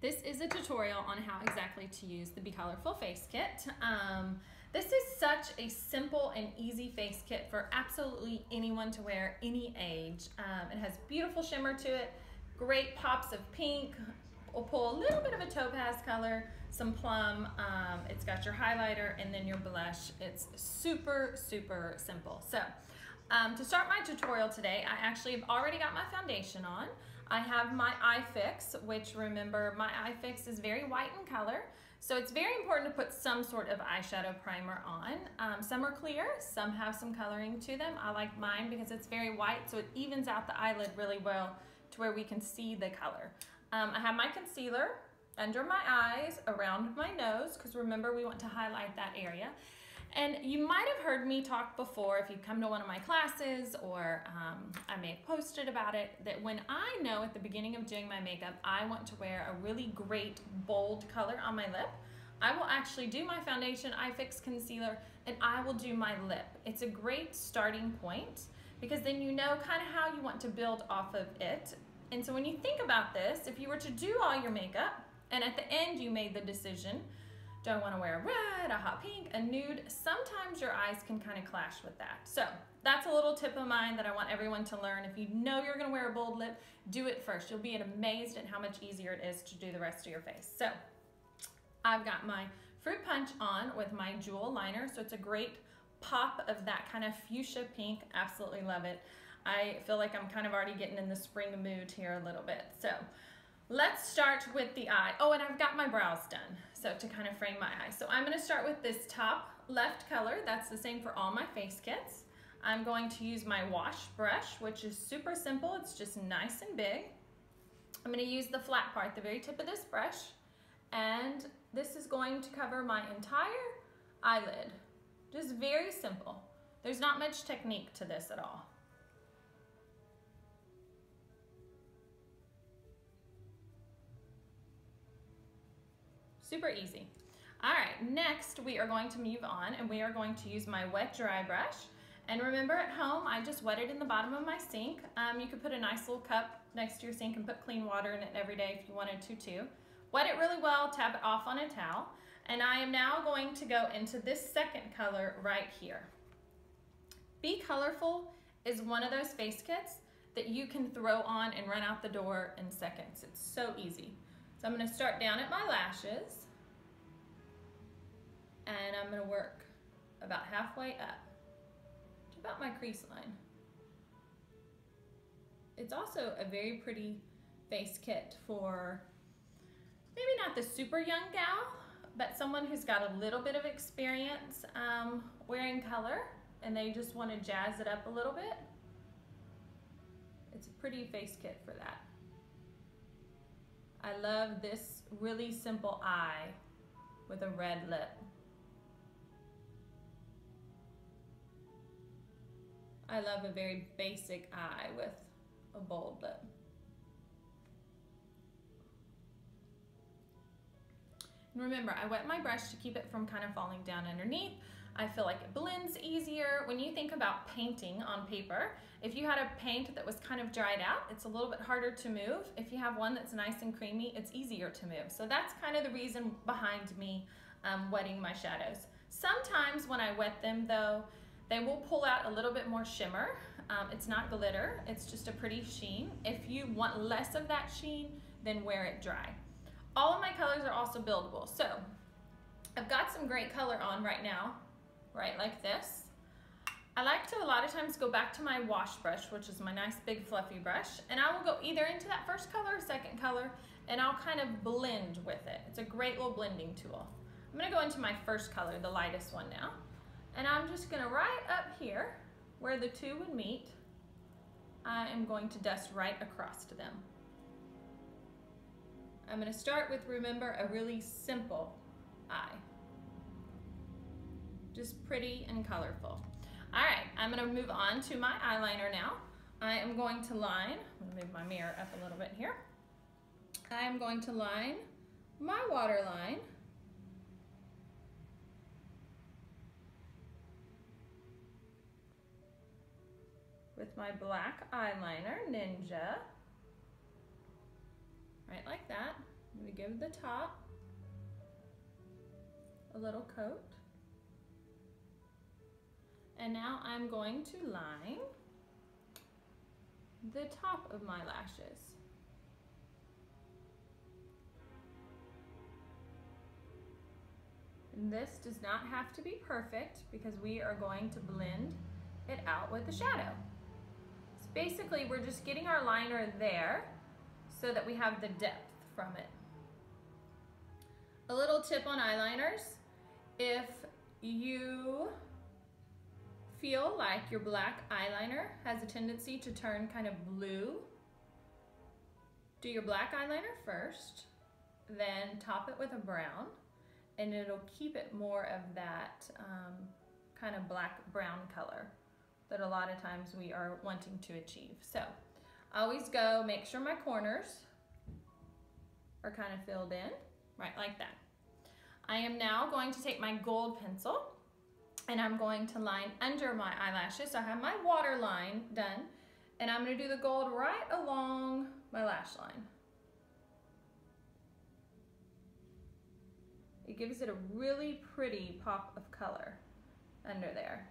This is a tutorial on how exactly to use the Be Colorful face kit. This is such a simple and easy face kit for absolutely anyone to wear, any age. It has beautiful shimmer to it, great pops of pink. We'll pull a little bit of a topaz color, some plum. It's got your highlighter and then your blush. It's super, super simple. So to start my tutorial today, I actually have already got my foundation on. I have my eye fix, which remember my eye fix is very white in color. So it's very important to put some sort of eyeshadow primer on. Some are clear, some have some coloring to them. I like mine because it's very white, so it evens out the eyelid really well to where we can see the color. I have my concealer under my eyes, around my nose, because remember we want to highlight that area. And you might have heard me talk before, if you've come to one of my classes or I may have posted about it, that when I know at the beginning of doing my makeup, I want to wear a really great bold color on my lip, I will actually do my foundation, eye fix, concealer, and I will do my lip. It's a great starting point because then you know kind of how you want to build off of it. And so when you think about this, if you were to do all your makeup and at the end you made the decision, do I want to wear a red, a hot pink, a nude? Sometimes your eyes can kind of clash with that. So that's a little tip of mine that I want everyone to learn. If you know you're going to wear a bold lip, do it first. You'll be amazed at how much easier it is to do the rest of your face. So I've got my Fruit Punch on with my jewel liner. So it's a great pop of that kind of fuchsia pink. Absolutely love it. I feel like I'm kind of already getting in the spring mood here a little bit. So let's start with the eye. Oh, and I've got my brows done, so to kind of frame my eyes. So I'm going to start with this top left color. That's the same for all my face kits. I'm going to use my wash brush, which is super simple. It's just nice and big. I'm going to use the flat part, the very tip of this brush, and this is going to cover my entire eyelid. Just very simple. There's not much technique to this at all. Super easy. All right, next we are going to move on and we are going to use my wet dry brush. And remember at home, I just wet it in the bottom of my sink. You could put a nice little cup next to your sink and put clean water in it every day if you wanted to too. Wet it really well, tap it off on a towel. And I am now going to go into this second color right here. Be Colorful is one of those face kits that you can throw on and run out the door in seconds. It's so easy. So I'm going to start down at my lashes and I'm going to work about halfway up to about my crease line. It's also a very pretty face kit for maybe not the super young gal, but someone who's got a little bit of experience wearing color and they just want to jazz it up a little bit. It's a pretty face kit for that. I love this really simple eye with a red lip. I love a very basic eye with a bold lip. And remember, I wet my brush to keep it from kind of falling down underneath. I feel like it blends easier. When you think about painting on paper, if you had a paint that was kind of dried out, it's a little bit harder to move. If you have one that's nice and creamy, it's easier to move. So that's kind of the reason behind me wetting my shadows. Sometimes when I wet them though, they will pull out a little bit more shimmer. It's not glitter, it's just a pretty sheen. If you want less of that sheen, then wear it dry. All of my colors are also buildable. So I've got some great color on right now, right like this. I like to a lot of times go back to my wash brush, which is my nice big fluffy brush, and I will go either into that first color or second color, and I'll kind of blend with it. It's a great little blending tool. I'm gonna go into my first color, the lightest one now, and I'm just gonna right up here, where the two would meet, I am going to dust right across to them. I'm gonna start with, remember, a really simple eye. Just pretty and colorful. All right, I'm gonna move on to my eyeliner now. I am going to line, I'm gonna move my mirror up a little bit here. I am going to line my waterline with my black eyeliner, Ninja. Right like that. We give the top a little coat. And now I'm going to line the top of my lashes. And this does not have to be perfect because we are going to blend it out with the shadow. So basically we're just getting our liner there so that we have the depth from it. A little tip on eyeliners, if you feel like your black eyeliner has a tendency to turn kind of blue, do your black eyeliner first, then top it with a brown, and it'll keep it more of that kind of black brown color that a lot of times we are wanting to achieve. So I always go, make sure my corners are kind of filled in, right like that. I am now going to take my gold pencil and I'm going to line under my eyelashes. So I have my water line done, and I'm going to do the gold right along my lash line. It gives it a really pretty pop of color under there.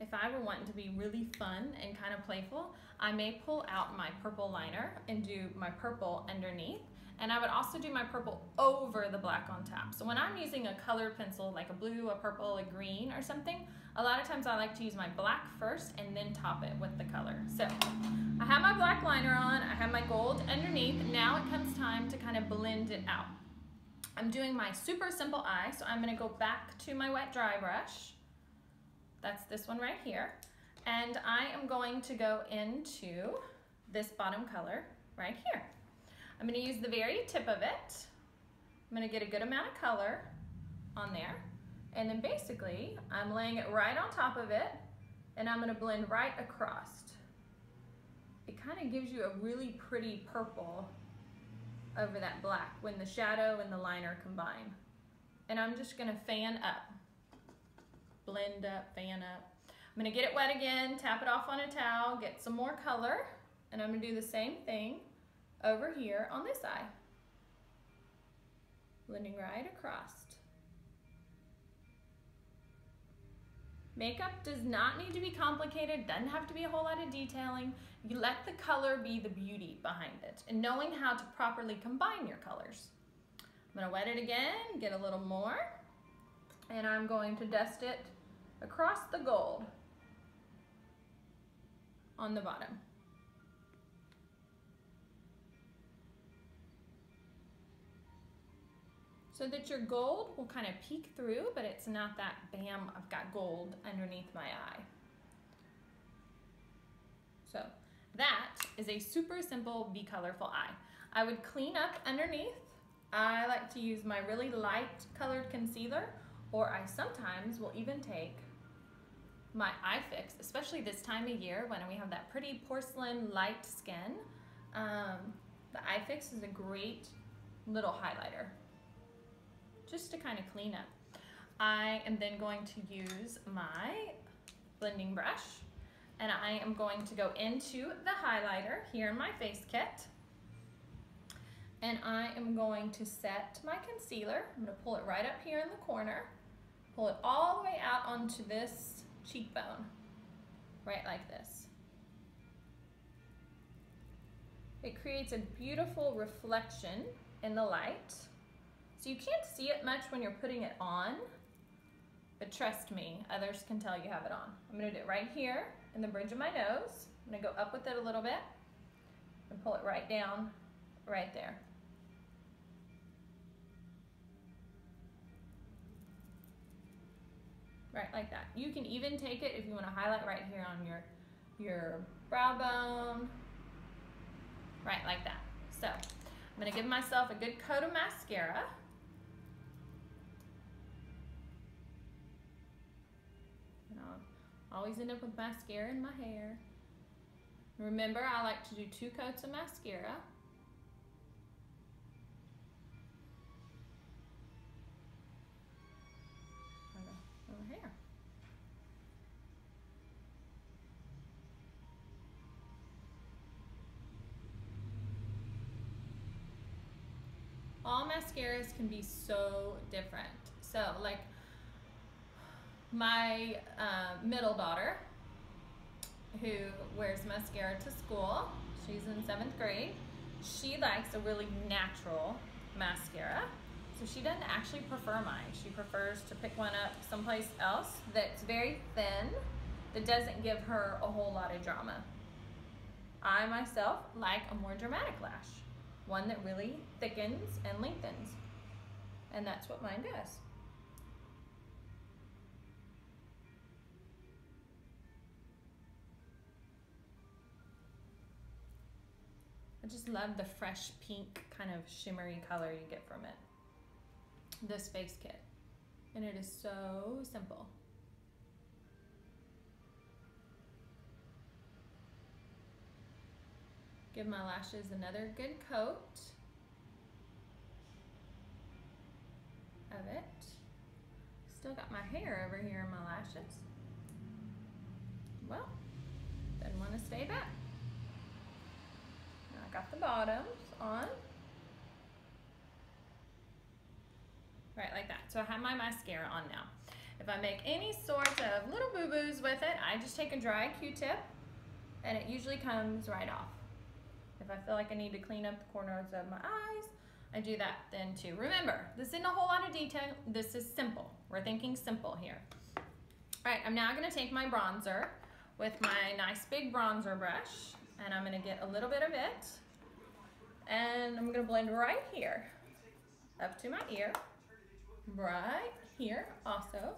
If I were wanting to be really fun and kind of playful, I may pull out my purple liner and do my purple underneath. And I would also do my purple over the black on top. So when I'm using a colored pencil, like a blue, a purple, a green, or something, a lot of times I like to use my black first and then top it with the color. So I have my black liner on, I have my gold underneath. Now it comes time to kind of blend it out. I'm doing my super simple eye, so I'm gonna go back to my wet dry brush. That's this one right here. And I am going to go into this bottom color right here. I'm going to use the very tip of it. I'm going to get a good amount of color on there. And then basically, I'm laying it right on top of it, and I'm going to blend right across. It kind of gives you a really pretty purple over that black when the shadow and the liner combine. And I'm just going to fan up. Blend up, fan up. I'm going to get it wet again, tap it off on a towel, get some more color, and I'm going to do the same thing over here on this eye. Blending right across. Makeup does not need to be complicated, doesn't have to be a whole lot of detailing. You let the color be the beauty behind it and knowing how to properly combine your colors. I'm going to wet it again, get a little more, and I'm going to dust it across the gold on the bottom. So that your gold will kind of peek through, but it's not that, bam, I've got gold underneath my eye. So that is a super simple Be Colorful eye. I would clean up underneath. I like to use my really light colored concealer, or I sometimes will even take my eye fix, especially this time of year when we have that pretty porcelain light skin. The eye fix is a great little highlighter, just to kind of clean up. I am then going to use my blending brush, and I am going to go into the highlighter here in my face kit, and I am going to set my concealer. I'm going to pull it right up here in the corner, pull it all the way out onto this cheekbone, right like this. It creates a beautiful reflection in the light. So you can't see it much when you're putting it on, but trust me, others can tell you have it on. I'm gonna do it right here in the bridge of my nose. I'm gonna go up with it a little bit and pull it right down, right there. Right like that. You can even take it if you wanna highlight right here on your brow bone, right like that. So I'm gonna give myself a good coat of mascara. Always end up with mascara in my hair. Remember, I like to do 2 coats of mascara. Over here. All mascaras can be so different. So like my middle daughter, who wears mascara to school, she's in 7th grade, she likes a really natural mascara. So she doesn't actually prefer mine. She prefers to pick one up someplace else that's very thin, that doesn't give her a whole lot of drama. I myself like a more dramatic lash, one that really thickens and lengthens. And that's what mine does. I just love the fresh pink kind of shimmery color you get from it. This face kit. And it is so simple. Give my lashes another good coat of it. Still got my hair over here in my lashes. Well, didn't want to stay back. Now I got the bottoms on. Right, like that. So I have my mascara on now. If I make any sort of little boo-boos with it, I just take a dry Q-tip and it usually comes right off. If I feel like I need to clean up the corners of my eyes, I do that then too. Remember, this isn't a whole lot of detail. This is simple. We're thinking simple here. All right, I'm now gonna take my bronzer with my nice big bronzer brush, and I'm gonna get a little bit of it, and I'm gonna blend right here, up to my ear, right here also,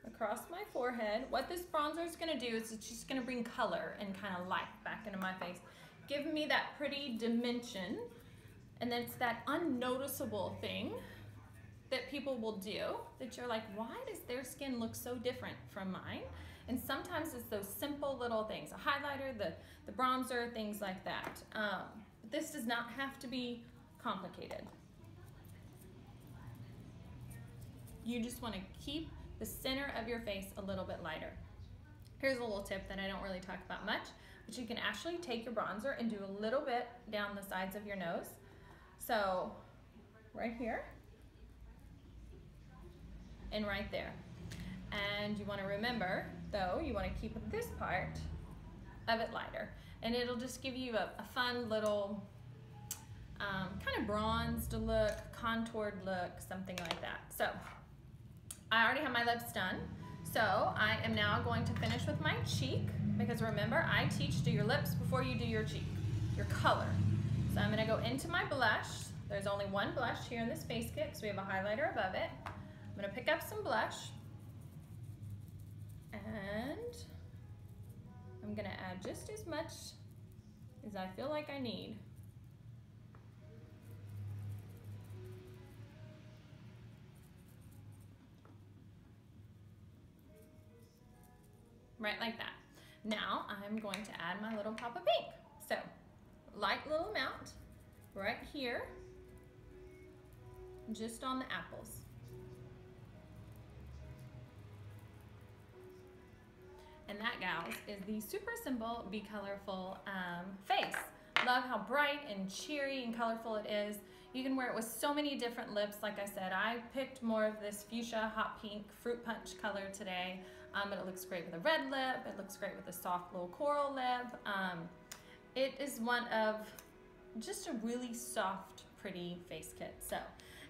across my forehead. What this bronzer is gonna do is it's just gonna bring color and kind of light back into my face, give me that pretty dimension, and then it's that unnoticeable thing that people will do that you're like, why does their skin look so different from mine? And sometimes it's those simple little things, a highlighter, the bronzer, things like that. This does not have to be complicated. You just want to keep the center of your face a little bit lighter. Here's a little tip that I don't really talk about much, but you can actually take your bronzer and do a little bit down the sides of your nose. So right here and right there. And you want to remember, though, you want to keep this part of it lighter. And it'll just give you a fun little kind of bronzed look, contoured look, something like that. So I already have my lips done. So I am now going to finish with my cheek, because remember, I teach do your lips before you do your cheek, your color. So I'm gonna go into my blush. There's only one blush here in this face kit, because we have a highlighter above it. I'm gonna pick up some blush, and I'm gonna add just as much as I feel like I need. Right like that. Now I'm going to add my little pop of pink. So light little amount right here, just on the apples. And that, gals, is the super simple Be Colorful face. Love how bright and cheery and colorful it is. You can wear it with so many different lips. Like I said, I picked more of this fuchsia hot pink fruit punch color today. But it looks great with a red lip. It looks great with a soft little coral lip. It is one of just a really soft, pretty face kit. So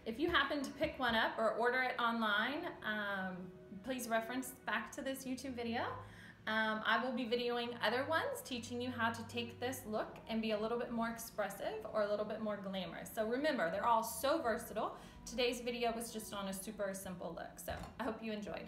if you happen to pick one up or order it online, please reference back to this YouTube video. I will be videoing other ones teaching you how to take this look and be a little bit more expressive or a little bit more glamorous. So remember, they're all so versatile. Today's video was just on a super simple look. So I hope you enjoyed.